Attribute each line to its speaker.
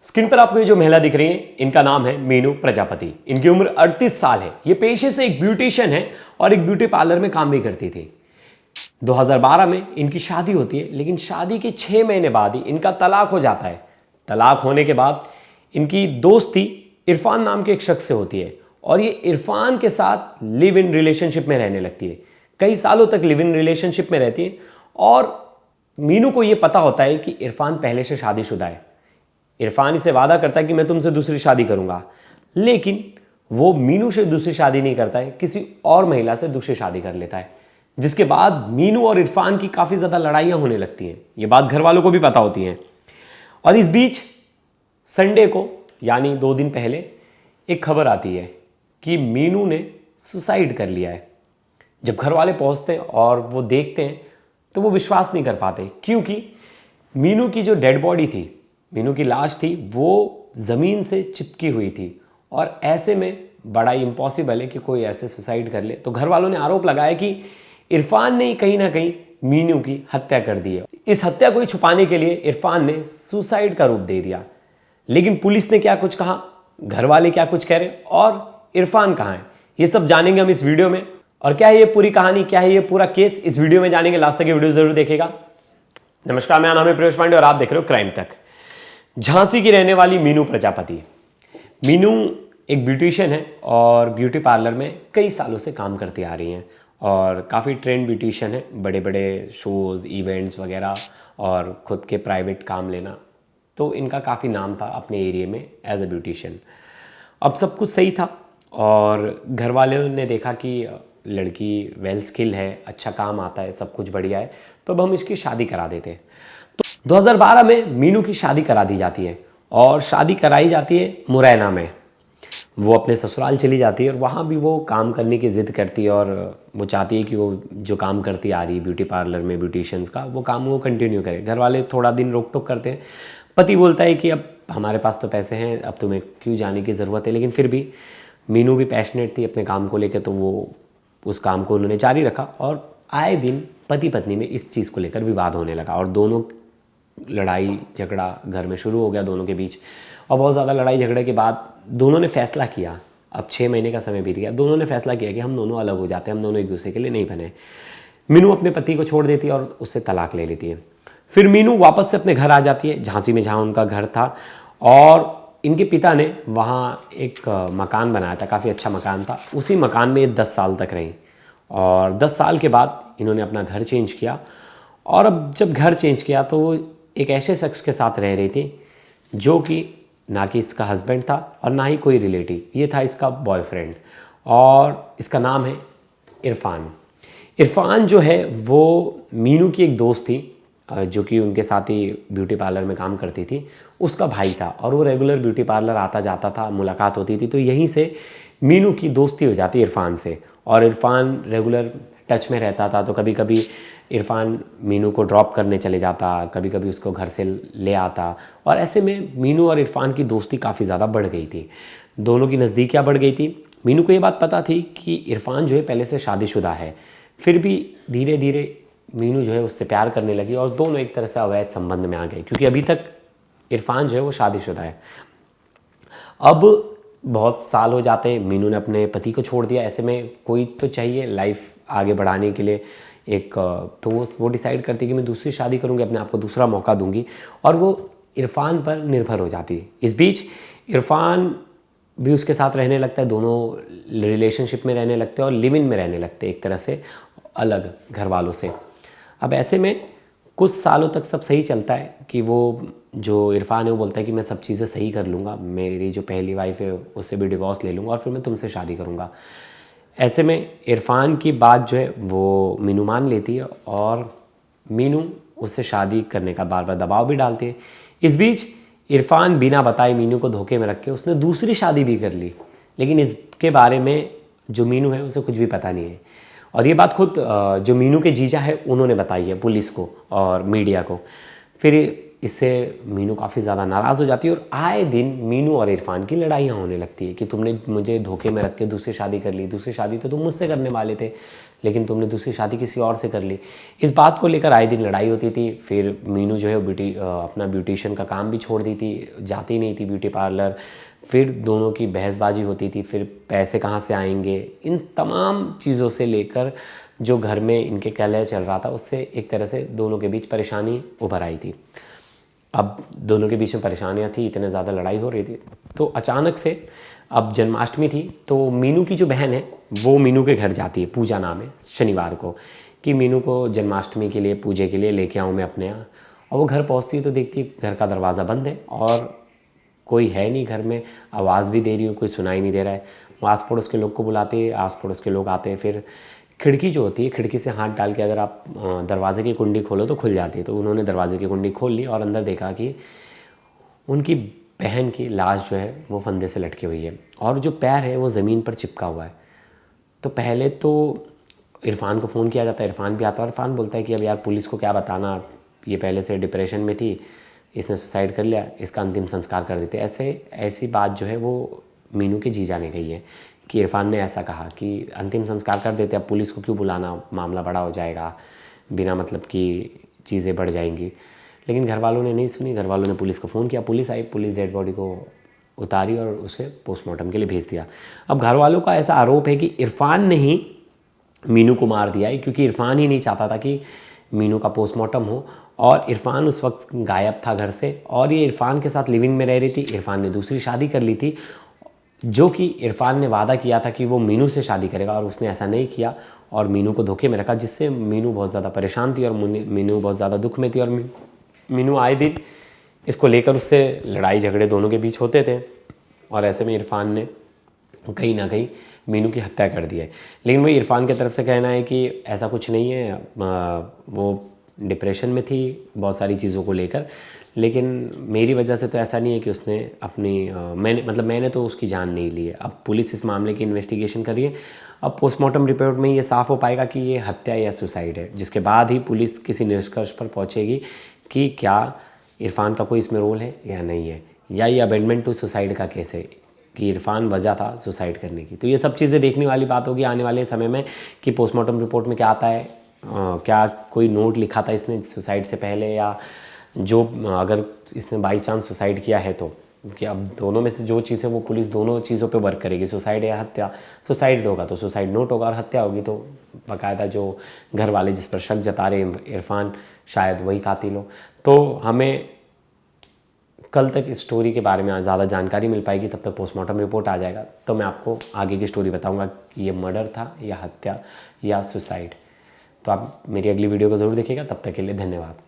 Speaker 1: Screen पर आपको ये जो महिला दिख रही है, इनका नाम है मीनू प्रजापति। इनकी उम्र 38 साल है। ये पेशे से एक ब्यूटिशियन है और एक ब्यूटी पार्लर में काम भी करती थी। 2012 में इनकी शादी होती है, लेकिन शादी के 6 महीने बाद ही इनका तलाक हो जाता है। तलाक होने के बाद इनकी दोस्ती इरफान नाम के एक शख्स से होती है और ये इरफान के साथ लिव इन रिलेशनशिप में रहने लगती है। कई सालों तक लिव इन रिलेशनशिप में रहती है और मीनू को ये पता होता है कि इरफान पहले से शादीशुदा है। इरफान इसे वादा करता है कि मैं तुमसे दूसरी शादी करूंगा, लेकिन वो मीनू से दूसरी शादी नहीं करता है, किसी और महिला से दूसरी शादी कर लेता है। जिसके बाद मीनू और इरफान की काफ़ी ज़्यादा लड़ाइयाँ होने लगती हैं। ये बात घर वालों को भी पता होती हैं। और इस बीच संडे को, यानी 2 दिन पहले, एक खबर आती है कि मीनू ने सुसाइड कर लिया है। जब घर वाले पहुंचते हैं और वो देखते हैं तो वो विश्वास नहीं कर पाते, क्योंकि मीनू की जो डेड बॉडी थी, मीनू की लाश थी, वो ज़मीन से चिपकी हुई थी और ऐसे में बड़ा इम्पॉसिबल है कि कोई ऐसे सुसाइड कर ले। तो घर वालों ने आरोप लगाया कि इरफान ने कहीं ना कहीं मीनू की हत्या कर दी है। इस हत्या को छुपाने के लिए इरफान ने सुसाइड का रूप दे दिया। लेकिन पुलिस ने क्या कुछ कहा, घर वाले क्या कुछ कह रहे और इरफान कहाँ है, ये सब जानेंगे हम इस वीडियो में। और क्या है ये पूरी कहानी, क्या है ये पूरा केस, इस वीडियो में जानेंगे। लास्ट तक ये वीडियो जरूर देखिएगा। नमस्कार, मेरा नाम है प्रवेश पांडे और आप देख रहे हो क्राइम तक। झांसी की रहने वाली मीनू प्रजापति। मीनू एक ब्यूटिशियन है और ब्यूटी पार्लर में कई सालों से काम करती आ रही हैं और काफ़ी ट्रेंड ब्यूटिशियन है। बड़े बड़े शोज़, इवेंट्स वगैरह और ख़ुद के प्राइवेट काम लेना, तो इनका काफ़ी नाम था अपने एरिया में एज अ ब्यूटिशियन। अब सब कुछ सही था और घर वालों ने देखा कि लड़की वेल स्किल है, अच्छा काम आता है, सब कुछ बढ़िया है, तो अब हम इसकी शादी करा देते हैं। तो 2012 में मीनू की शादी करा दी जाती है और शादी कराई जाती है मुरैना में। वो अपने ससुराल चली जाती है और वहाँ भी वो काम करने की ज़िद करती है और वो चाहती है कि वो जो काम करती आ रही है ब्यूटी पार्लर में ब्यूटिशियंस का, वो काम वो कंटिन्यू करे। घर वाले थोड़ा दिन रोक टोक करते हैं। पति बोलता है कि अब हमारे पास तो पैसे हैं, अब तुम्हें क्यों जाने की ज़रूरत है। लेकिन फिर भी मीनू भी पैशनेट थी अपने काम को लेकर, तो वो उस काम को उन्होंने जारी रखा और आए दिन पति पत्नी में इस चीज़ को लेकर विवाद होने लगा और दोनों लड़ाई झगड़ा घर में शुरू हो गया दोनों के बीच। और बहुत ज़्यादा लड़ाई झगड़े के बाद दोनों ने फैसला किया, अब 6 महीने का समय बीत गया, दोनों ने फैसला किया कि हम दोनों अलग हो जाते हैं, हम दोनों एक दूसरे के लिए नहीं बने। मीनू अपने पति को छोड़ देती है और उससे तलाक ले लेती है। फिर मीनू वापस से अपने घर आ जाती है, झांसी में, जहाँ उनका घर था। और इनके पिता ने वहाँ एक मकान बनाया था, काफ़ी अच्छा मकान था। उसी मकान में ये 10 साल तक रही और 10 साल के बाद इन्होंने अपना घर चेंज किया। और अब जब घर चेंज किया तो वो एक ऐसे शख्स के साथ रह रही थी जो कि ना कि इसका हस्बैंड था और ना ही कोई रिलेटिव, ये था इसका बॉयफ्रेंड और इसका नाम है इरफान। इरफान जो है वो मीनू की एक दोस्त थी जो कि उनके साथ ही ब्यूटी पार्लर में काम करती थी, उसका भाई था और वो रेगुलर ब्यूटी पार्लर आता जाता था, मुलाकात होती थी। तो यहीं से मीनू की दोस्ती हो जाती इरफान से और इरफान रेगुलर टच में रहता था। तो कभी कभी इरफान मीनू को ड्रॉप करने चले जाता, कभी कभी उसको घर से ले आता और ऐसे में मीनू और इरफान की दोस्ती काफ़ी ज़्यादा बढ़ गई थी, दोनों की नज़दीकियाँ बढ़ गई थी। मीनू को ये बात पता थी कि इरफान जो है पहले से शादीशुदा है, फिर भी धीरे धीरे मीनू जो है उससे प्यार करने लगी और दोनों एक तरह से अवैध संबंध में आ गए, क्योंकि अभी तक इरफान जो है वो शादीशुदा है। अब बहुत साल हो जाते हैं, मीनू ने अपने पति को छोड़ दिया। ऐसे में कोई तो चाहिए लाइफ आगे बढ़ाने के लिए एक, तो वो डिसाइड करती है कि मैं दूसरी शादी करूँगी, अपने आप को दूसरा मौका दूंगी और वो इरफान पर निर्भर हो जाती है। इस बीच इरफान भी उसके साथ रहने लगता है, दोनों रिलेशनशिप में रहने लगते हैं और लिव इन में रहने लगते हैं, एक तरह से अलग घर वालों से। अब ऐसे में कुछ सालों तक सब सही चलता है कि वो जो इरफान है वो बोलता है कि मैं सब चीज़ें सही कर लूँगा, मेरी जो पहली वाइफ है उससे भी डिवोर्स ले लूँगा और फिर मैं तुमसे शादी करूँगा। ऐसे में इरफान की बात जो है वो मीनू मान लेती है और मीनू उससे शादी करने का बार बार दबाव भी डालती है। इस बीच इरफान बिना बताए मीनू को धोखे में रख के उसने दूसरी शादी भी कर ली, लेकिन इसके बारे में जो मीनू है उसे कुछ भी पता नहीं है। और ये बात खुद जो मीनू के जीजा है उन्होंने बताई है पुलिस को और मीडिया को। फिर इससे मीनू काफ़ी ज़्यादा नाराज़ हो जाती है और आए दिन मीनू और इरफान की लड़ाइयाँ होने लगती है कि तुमने मुझे धोखे में रख के दूसरी शादी कर ली, दूसरी शादी तो तुम मुझसे करने वाले थे लेकिन तुमने दूसरी शादी किसी और से कर ली। इस बात को लेकर आए दिन लड़ाई होती थी। फिर मीनू जो है अपना ब्यूटिशियन का काम भी छोड़ दी थी, जाती नहीं थी ब्यूटी पार्लर। फिर दोनों की बहसबाजी होती थी, फिर पैसे कहाँ से आएंगे, इन तमाम चीज़ों से लेकर जो घर में इनके कलह चल रहा था उससे एक तरह से दोनों के बीच परेशानी उभर आई थी। अब दोनों के बीच में परेशानियाँ थी, इतने ज़्यादा लड़ाई हो रही थी तो अचानक से अब जन्माष्टमी थी तो मीनू की जो बहन है वो मीनू के घर जाती है, पूजा नाम है, शनिवार को, कि मीनू को जन्माष्टमी के लिए पूजे के लिए लेके आऊँ मैं अपने यहाँ। और वो घर पहुँचती है तो देखती है घर का दरवाज़ा बंद है और कोई है नहीं घर में, आवाज़ भी दे रही हो कोई सुनाई नहीं दे रहा है। वो आस पड़ोस के लोग को बुलाती है, आस पड़ोस के लोग आते हैं। फिर खिड़की जो होती है, खिड़की से हाथ डाल के अगर आप दरवाजे की कुंडी खोलो तो खुल जाती है। तो उन्होंने दरवाजे की कुंडी खोल ली और अंदर देखा कि उनकी बहन की लाश जो है वो फंदे से लटकी हुई है और जो पैर है वो ज़मीन पर चिपका हुआ है। तो पहले तो इरफान को फ़ोन किया जाता है, इरफान भी आता है और इरफान बोलता है कि अब यार पुलिस को क्या बताना, ये पहले से डिप्रेशन में थी, इसने सुसाइड कर लिया, इसका अंतिम संस्कार कर देते। ऐसी बात जो है वो मीनू के जीजा ने कही है कि इरफान ने ऐसा कहा कि अंतिम संस्कार कर देते, अब पुलिस को क्यों बुलाना, मामला बड़ा हो जाएगा, बिना मतलब की चीज़ें बढ़ जाएंगी। लेकिन घर वालों ने नहीं सुनी, घर वालों ने पुलिस को फ़ोन किया, पुलिस आई, पुलिस डेड बॉडी को उतारी और उसे पोस्टमार्टम के लिए भेज दिया। अब घर वालों का ऐसा आरोप है कि इरफान ने ही मीनू को मार दिया है क्योंकि इरफान ही नहीं चाहता था कि मीनू का पोस्टमार्टम हो और इरफान उस वक्त गायब था घर से और ये इरफान के साथ लिविंग में रह रही थी। इरफान ने दूसरी शादी कर ली थी, जो कि इरफान ने वादा किया था कि वो मीनू से शादी करेगा और उसने ऐसा नहीं किया और मीनू को धोखे में रखा, जिससे मीनू बहुत ज़्यादा परेशान थी और मीनू बहुत ज़्यादा दुख में थी और मीनू आए दिन इसको लेकर उससे लड़ाई झगड़े दोनों के बीच होते थे और ऐसे में इरफान ने कहीं ना कहीं मीनू की हत्या कर दी है। लेकिन वही इरफान की तरफ से कहना है कि ऐसा कुछ नहीं है, वो डिप्रेशन में थी बहुत सारी चीज़ों को लेकर, लेकिन मेरी वजह से तो ऐसा नहीं है कि उसने अपनी मैंने तो उसकी जान नहीं ली है। अब पुलिस इस मामले की इन्वेस्टिगेशन कर रही है। अब पोस्टमार्टम रिपोर्ट में ये साफ़ हो पाएगा कि ये हत्या या सुसाइड है, जिसके बाद ही पुलिस किसी निष्कर्ष पर पहुंचेगी कि क्या इरफान का कोई इसमें रोल है या नहीं है, या ये अबेंडमेंट टू सुसाइड का केस है कि इरफान वजह था सुसाइड करने की। तो ये सब चीज़ें देखने वाली बात होगी आने वाले समय में कि पोस्टमार्टम रिपोर्ट में क्या आता है, क्या कोई नोट लिखा था इसने सुसाइड से पहले, या जो अगर इसने बाई चांस सुसाइड किया है तो कि अब दोनों में से जो चीज़ है वो पुलिस दोनों चीज़ों पे वर्क करेगी, सुसाइड या हत्या। सुसाइड होगा तो सुसाइड नोट होगा और हत्या होगी तो बाकायदा जो घर वाले जिस पर शक जता रहे इरफान शायद वही कातिल हो। तो हमें कल तक इस स्टोरी के बारे में ज़्यादा जानकारी मिल पाएगी, तब तक पोस्टमार्टम रिपोर्ट आ जाएगा तो मैं आपको आगे की स्टोरी बताऊंगा कि ये मर्डर था या हत्या या सुसाइड। तो आप मेरी अगली वीडियो को ज़रूर देखिएगा, तब तक के लिए धन्यवाद।